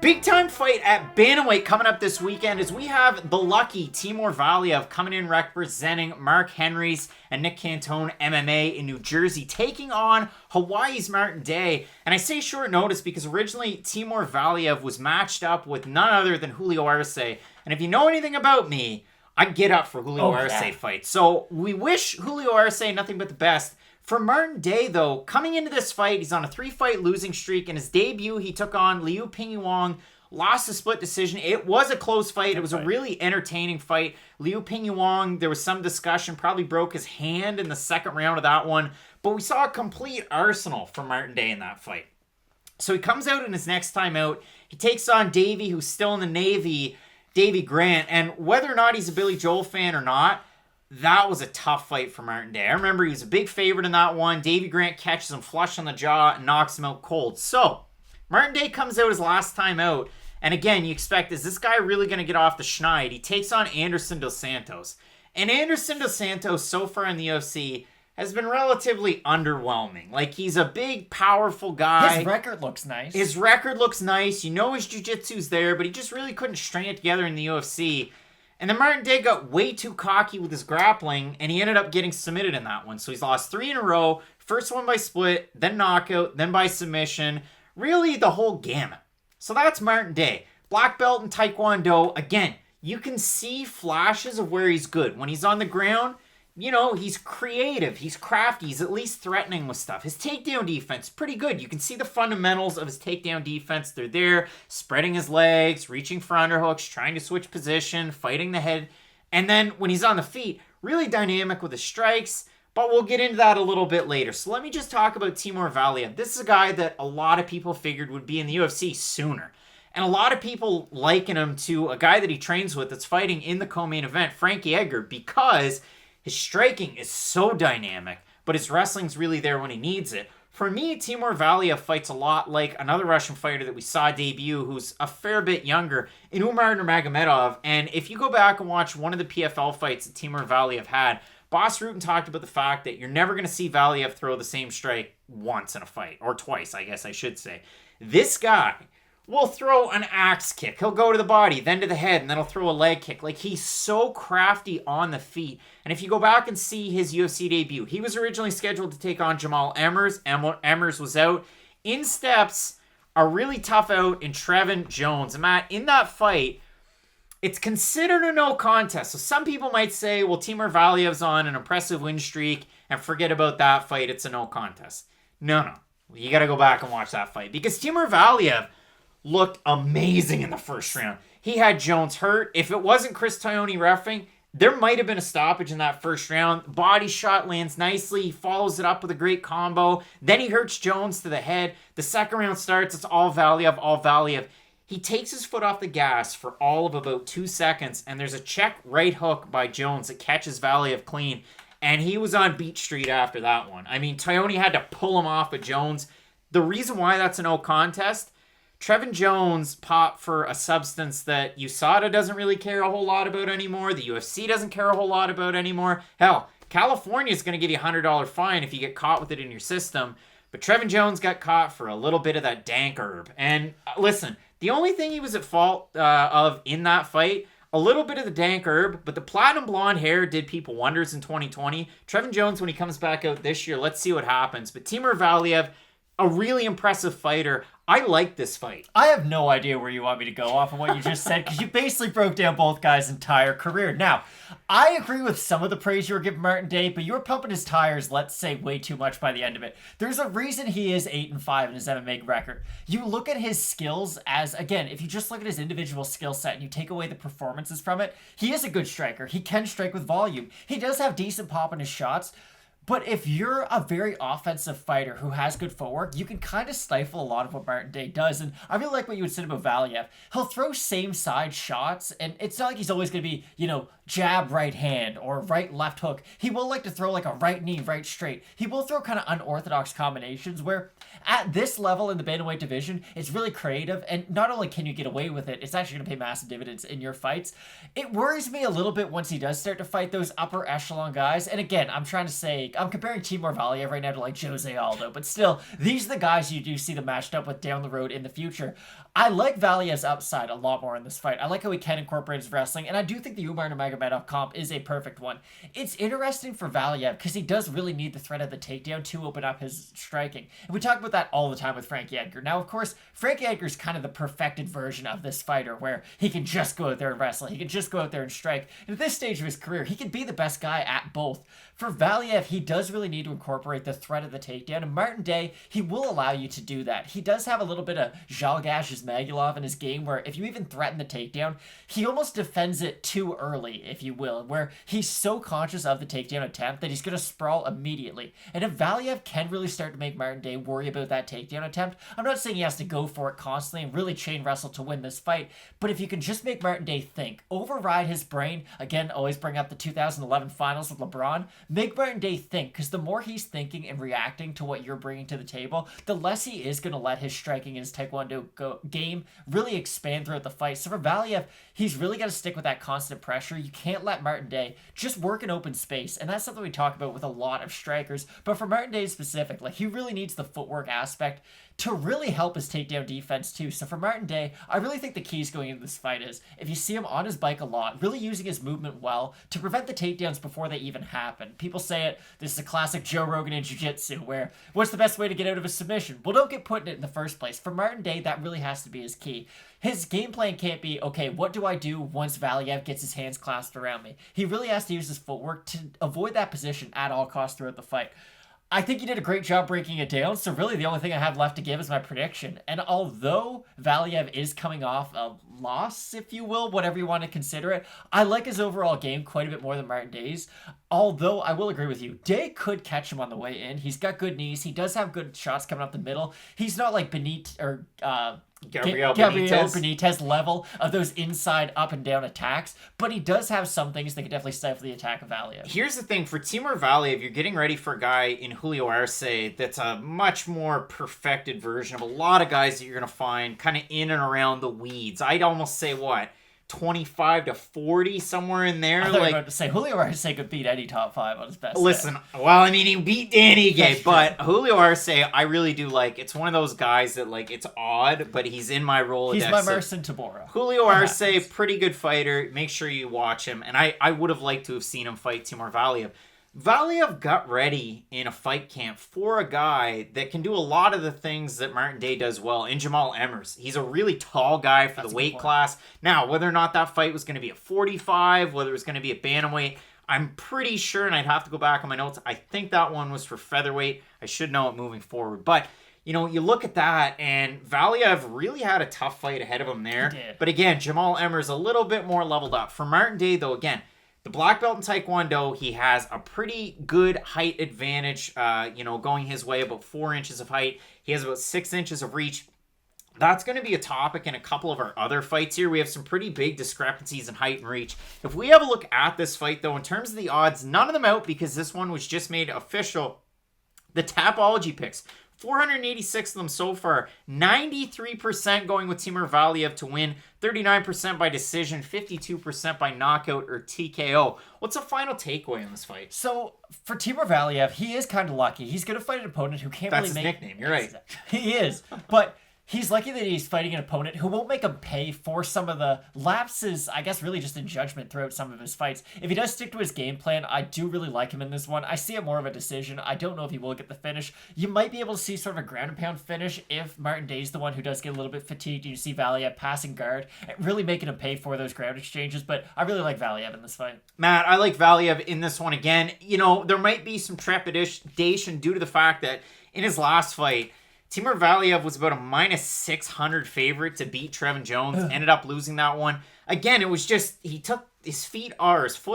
Big time fight at bantamweight coming up this weekend as we have the lucky Timur Valiev coming in representing Mark Henry's and Nick Cantone MMA in New Jersey, taking on Hawaii's Martin Day. And I say short notice because originally Timur Valiev was matched up with none other than Julio Arce. And if you know anything about me, I get up for Julio Arce fights. So we wish Julio Arce nothing but the best. For Martin Day, though, coming into this fight, he's on a 3-fight losing streak. In his debut, he took on Liu Pingyuan, lost a split decision. It was a close fight. It was a really entertaining fight. Liu Pingyuan, there was some discussion, probably broke his hand in the second round of that one. But we saw a complete arsenal from Martin Day in that fight. So he comes out in his next time out. He takes on Davey, who's still in the Navy, Davey Grant. And whether or not he's a Billy Joel fan or not, that was a tough fight for Martin Day. I remember he was a big favorite in that one. Davey Grant catches him flush on the jaw and knocks him out cold. So, Martin Day comes out his last time out. And again, you expect, is this guy really going to get off the schneid? He takes on Anderson Dos Santos. And Anderson Dos Santos, so far in the UFC, has been relatively underwhelming. Like, he's a big, powerful guy. His record looks nice. You know his jiu-jitsu's there, but he just really couldn't string it together in the UFC. And then Martin Day got way too cocky with his grappling, and he ended up getting submitted in that one. So he's lost 3 in a row. First one by split, then knockout, then by submission. Really the whole gamut. So that's Martin Day. Black belt in Taekwondo. Again, you can see flashes of where he's good. When he's on the ground, you know, he's creative, he's crafty, he's at least threatening with stuff. His takedown defense, pretty good. You can see the fundamentals of his takedown defense. They're there, spreading his legs, reaching for underhooks, trying to switch position, fighting the head. And then when he's on the feet, really dynamic with his strikes, but we'll get into that a little bit later. So let me just talk about Timur Valiev. This is a guy that a lot of people figured would be in the UFC sooner. And a lot of people liken him to a guy that he trains with that's fighting in the co-main event, Frankie Edgar, because his striking is so dynamic, but his wrestling's really there when he needs it. For me, Timur Valiev fights a lot like another Russian fighter that we saw debut who's a fair bit younger, in Umar Nurmagomedov. And if you go back and watch one of the PFL fights that Timur Valiev had, Boss Rutan talked about the fact that you're never going to see Valiev throw the same strike once in a fight, or twice, I guess I should say. This guy will throw an axe kick. He'll go to the body, then to the head, and then he'll throw a leg kick. Like, he's so crafty on the feet. And if you go back and see his UFC debut, he was originally scheduled to take on Jamal Emmers. Emmers was out. In steps a really tough out in Trevin Jones. And Matt, in that fight, it's considered a no contest. So some people might say, well, Timur Valiev's on an impressive win streak, and forget about that fight. It's a no contest. No. You got to go back and watch that fight. Because Timur Valiev looked amazing in the first round. He had Jones hurt. If it wasn't Chris Tognoni reffing, there might have been a stoppage in that first round. Body shot lands nicely. He follows it up with a great combo. Then he hurts Jones to the head. The second round starts. It's all Valiev. He takes his foot off the gas for all of about 2 seconds, and there's a check right hook by Jones that catches Valiev clean, and he was on Beach Street after that one. I mean, Tognoni had to pull him off of Jones. The reason why that's a no contest, Trevin Jones popped for a substance that USADA doesn't really care a whole lot about anymore. The UFC doesn't care a whole lot about anymore. Hell, California is going to give you a $100 fine if you get caught with it in your system. But Trevin Jones got caught for a little bit of that dank herb. And listen, the only thing he was at fault of in that fight, a little bit of the dank herb, but the platinum blonde hair did people wonders in 2020. Trevin Jones, when he comes back out this year, let's see what happens. But Timur Valiev, a really impressive fighter. I like this fight. I have no idea where you want me to go off of what you just said, because you basically broke down both guys' entire career. Now, I agree with some of the praise you were giving Martin Day, but you were pumping his tires, let's say, way too much by the end of it. There's a reason he is 8-5 in his MMA record. You look at his skills as, again, if you just look at his individual skill set and you take away the performances from it, he is a good striker. He can strike with volume. He does have decent pop in his shots. But if you're a very offensive fighter who has good footwork, you can kind of stifle a lot of what Martin Day does. And I really like what you would say about Valiev. He'll throw same side shots, and it's not like he's always going to be, jab, right hand, or right, left hook. He will like to throw like a right knee, right straight. He will throw kind of unorthodox combinations where at this level in the bantamweight division, it's really creative. And not only can you get away with it, it's actually going to pay massive dividends in your fights. It worries me a little bit once he does start to fight those upper echelon guys. And again, I'm trying to say, I'm comparing Timur Valiev right now to like Jose Aldo, but still, these are the guys you do see them matched up with down the road in the future. I like Valiev's upside a lot more in this fight. I like how he can incorporate his wrestling, and I do think the Umar Nurmagomedov comp is a perfect one. It's interesting for Valiev because he does really need the threat of the takedown to open up his striking. And we talk about that all the time with Frankie Edgar. Now, of course, Frankie Edgar is kind of the perfected version of this fighter where he can just go out there and wrestle. He can just go out there and strike. And at this stage of his career, he can be the best guy at both. For Valiev, he does really need to incorporate the threat of the takedown, and Martin Day, he will allow you to do that. He does have a little bit of Zhalgash's Magulov in his game where if you even threaten the takedown, he almost defends it too early, if you will, where he's so conscious of the takedown attempt that he's going to sprawl immediately. And if Valiev can really start to make Martin Day worry about that takedown attempt, I'm not saying he has to go for it constantly and really chain wrestle to win this fight, but if you can just make Martin Day think, override his brain, again, always bring up the 2011 finals with LeBron, make Martin Day think, because the more he's thinking and reacting to what you're bringing to the table, the less he is going to let his striking and his taekwondo game really expand throughout the fight. So for Valiev, he's really got to stick with that constant pressure. You can't let Martin Day just work in open space, and that's something we talk about with a lot of strikers. But for Martin Day specific, like he really needs the footwork aspect to really help his takedown defense too. So for Martin Day, I really think the keys going into this fight is if you see him on his bike a lot, really using his movement well to prevent the takedowns before they even happen. People say it, this is a classic Joe Rogan in jiu-jitsu where what's the best way to get out of a submission? Well, don't get put in it in the first place. For Martin Day, that really has to be his key. His game plan can't be, okay, what do I do once Valiev gets his hands clasped around me? He really has to use his footwork to avoid that position at all costs throughout the fight. I think he did a great job breaking it down, so really the only thing I have left to give is my prediction. And although Valiev is coming off a loss, if you will, whatever you want to consider it, I like his overall game quite a bit more than Martin Day's. Although, I will agree with you, Day could catch him on the way in. He's got good knees. He does have good shots coming up the middle. He's not like Gabriel Benitez level of those inside up and down attacks, but he does have some things that could definitely stifle the attack of Valiev. Here's the thing, for Timur Valiev, you're getting ready for a guy in Julio Arce that's a much more perfected version of a lot of guys that you're going to find kind of in and around the weeds. I'd almost say, 25 to 40, somewhere in there. I thought you were about to say Julio Arce could beat any top 5 on his best. Listen, well, I mean, he beat Danny Gay, but Julio Arce, I really do like. It's one of those guys that, like, it's odd, but he's in my Rolodex. He's my Merson Tabora. Julio Arce, pretty good fighter. Make sure you watch him. And I would have liked to have seen him fight Timur Valiev. Valiev got ready in a fight camp for a guy that can do a lot of the things that Martin Day does well in Jamal Emmers. He's a really tall guy for the weight class. Now, whether or not that fight was going to be a 45, whether it was going to be a bantamweight, I'm pretty sure, and I'd have to go back on my notes, I think that one was for featherweight. I should know it moving forward. But, you know, you look at that, and Valiev really had a tough fight ahead of him there. He did. But again, Jamal Emmers a little bit more leveled up. For Martin Day, though, again, the black belt in Taekwondo, he has a pretty good height advantage, going his way, about 4 inches of height. He has about 6 inches of reach. That's going to be a topic in a couple of our other fights here. We have some pretty big discrepancies in height and reach. If we have a look at this fight, though, in terms of the odds, none of them out because this one was just made official. The Tapology picks, 486 of them so far, 93% going with Timur Valiev to win, 39% by decision, 52% by knockout or TKO. What's the final takeaway in this fight? So, for Timur Valiev, he is kind of lucky. He's going to fight an opponent who can't That's really his nickname, you're right. He is, but he's lucky that he's fighting an opponent who won't make him pay for some of the lapses, I guess, really just in judgment throughout some of his fights. If he does stick to his game plan, I do really like him in this one. I see it more of a decision. I don't know if he will get the finish. You might be able to see sort of a ground and pound finish if Martin Day's the one who does get a little bit fatigued. You see Valiev passing guard, really making him pay for those ground exchanges, but I really like Valiev in this fight. Matt, I like Valiev in this one again. You know, there might be some trepidation due to the fact that in his last fight, Timur Valiev was about a minus 600 favorite to beat Trevin Jones. Ended up losing that one. Again, it was just, he took his foot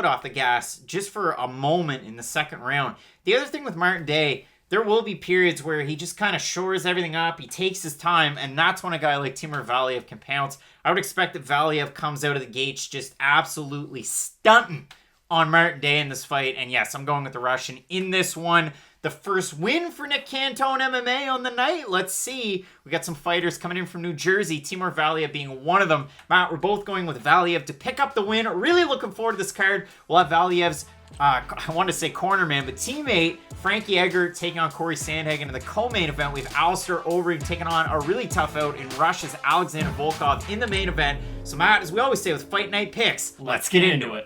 off the gas just for a moment in the second round. The other thing with Martin Day, there will be periods where he just kind of shores everything up. He takes his time, and that's when a guy like Timur Valiev can pounce. I would expect that Valiev comes out of the gates just absolutely stunting on Martin Day in this fight. And yes, I'm going with the Russian in this one. The first win for Nick Cantone MMA on the night. Let's see. We got some fighters coming in from New Jersey, Timur Valiev being one of them. Matt, we're both going with Valiev to pick up the win. Really looking forward to this card. We'll have Valiev's, I want to say corner man, but teammate Frankie Edgar taking on Corey Sandhagen in the co-main event. We have Alistair Overeem taking on a really tough out in Russia's Alexander Volkov in the main event. So Matt, as we always say with Fight Night picks, let's get into it.